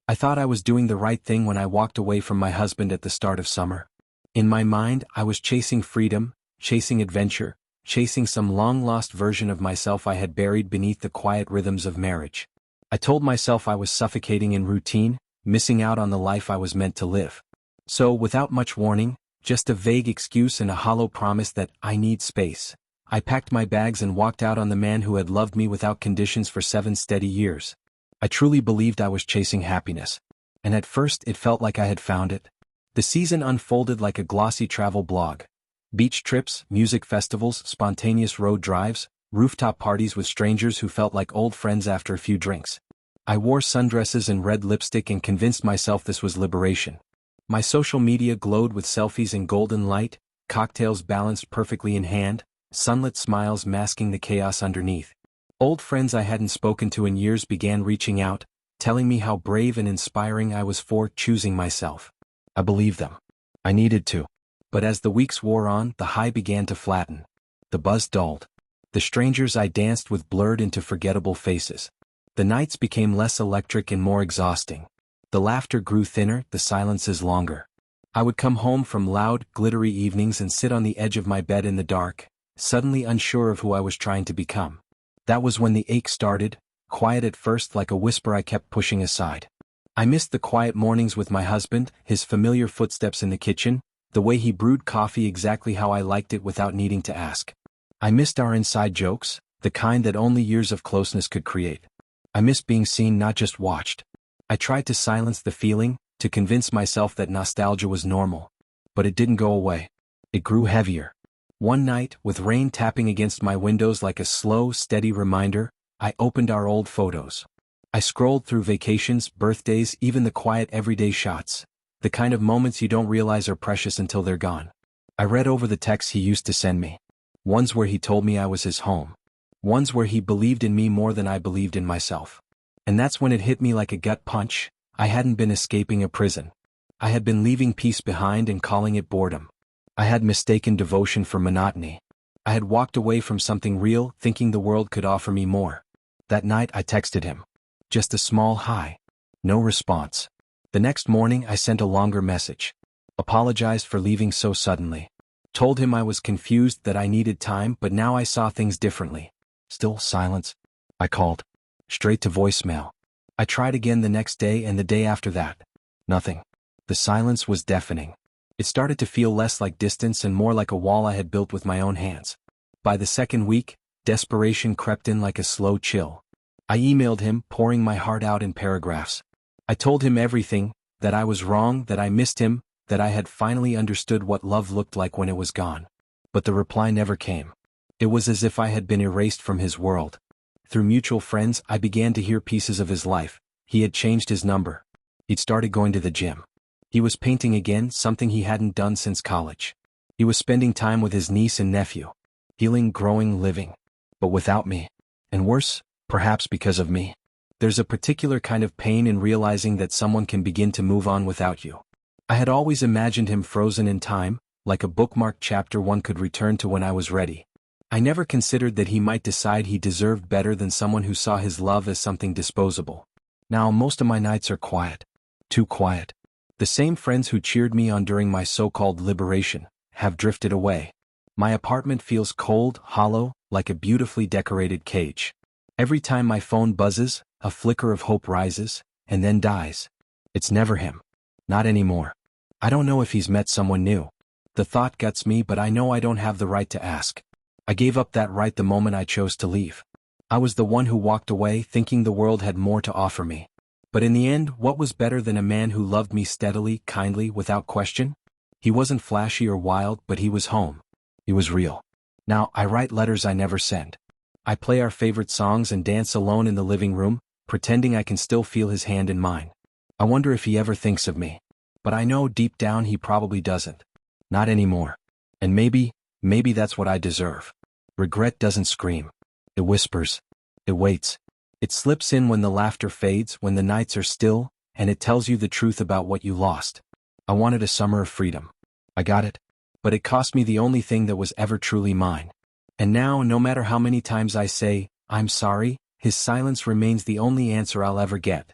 I thought I was doing the right thing when I walked away from my husband at the start of summer. In my mind, I was chasing freedom, chasing adventure, chasing some long-lost version of myself I had buried beneath the quiet rhythms of marriage. I told myself I was suffocating in routine, missing out on the life I was meant to live. So, without much warning, just a vague excuse and a hollow promise that I need space, I packed my bags and walked out on the man who had loved me without conditions for 7 steady years. I truly believed I was chasing happiness. And at first it felt like I had found it. The season unfolded like a glossy travel blog. Beach trips, music festivals, spontaneous road drives, rooftop parties with strangers who felt like old friends after a few drinks. I wore sundresses and red lipstick and convinced myself this was liberation. My social media glowed with selfies in golden light, cocktails balanced perfectly in hand, sunlit smiles masking the chaos underneath. Old friends I hadn't spoken to in years began reaching out, telling me how brave and inspiring I was for choosing myself. I believed them. I needed to. But as the weeks wore on, the high began to flatten. The buzz dulled. The strangers I danced with blurred into forgettable faces. The nights became less electric and more exhausting. The laughter grew thinner, the silences longer. I would come home from loud, glittery evenings and sit on the edge of my bed in the dark, suddenly unsure of who I was trying to become. That was when the ache started, quiet at first like a whisper I kept pushing aside. I missed the quiet mornings with my husband, his familiar footsteps in the kitchen, the way he brewed coffee exactly how I liked it without needing to ask. I missed our inside jokes, the kind that only years of closeness could create. I missed being seen, not just watched. I tried to silence the feeling, to convince myself that nostalgia was normal. But it didn't go away. It grew heavier. One night, with rain tapping against my windows like a slow, steady reminder, I opened our old photos. I scrolled through vacations, birthdays, even the quiet everyday shots, the kind of moments you don't realize are precious until they're gone. I read over the texts he used to send me. Ones where he told me I was his home. Ones where he believed in me more than I believed in myself. And that's when it hit me like a gut punch. I hadn't been escaping a prison. I had been leaving peace behind and calling it boredom. I had mistaken devotion for monotony. I had walked away from something real, thinking the world could offer me more. That night I texted him. Just a small hi. No response. The next morning I sent a longer message. Apologized for leaving so suddenly. Told him I was confused, that I needed time, but now I saw things differently. Still silence. I called. Straight to voicemail. I tried again the next day and the day after that. Nothing. The silence was deafening. It started to feel less like distance and more like a wall I had built with my own hands. By the second week, desperation crept in like a slow chill. I emailed him, pouring my heart out in paragraphs. I told him everything, that I was wrong, that I missed him, that I had finally understood what love looked like when it was gone. But the reply never came. It was as if I had been erased from his world. Through mutual friends, I began to hear pieces of his life. He had changed his number. He'd started going to the gym. He was painting again, something he hadn't done since college. He was spending time with his niece and nephew. Healing, growing, living. But without me. And worse, perhaps because of me. There's a particular kind of pain in realizing that someone can begin to move on without you. I had always imagined him frozen in time, like a bookmarked chapter one could return to when I was ready. I never considered that he might decide he deserved better than someone who saw his love as something disposable. Now most of my nights are quiet. Too quiet. The same friends who cheered me on during my so-called liberation have drifted away. My apartment feels cold, hollow, like a beautifully decorated cage. Every time my phone buzzes, a flicker of hope rises, and then dies. It's never him. Not anymore. I don't know if he's met someone new. The thought guts me, but I know I don't have the right to ask. I gave up that right the moment I chose to leave. I was the one who walked away, thinking the world had more to offer me. But in the end, what was better than a man who loved me steadily, kindly, without question? He wasn't flashy or wild, but he was home. He was real. Now, I write letters I never send. I play our favorite songs and dance alone in the living room, pretending I can still feel his hand in mine. I wonder if he ever thinks of me. But I know deep down he probably doesn't. Not anymore. And maybe that's what I deserve. Regret doesn't scream. It whispers. It waits. It slips in when the laughter fades, when the nights are still, and it tells you the truth about what you lost. I wanted a summer of freedom. I got it. But it cost me the only thing that was ever truly mine. And now, no matter how many times I say, I'm sorry, his silence remains the only answer I'll ever get.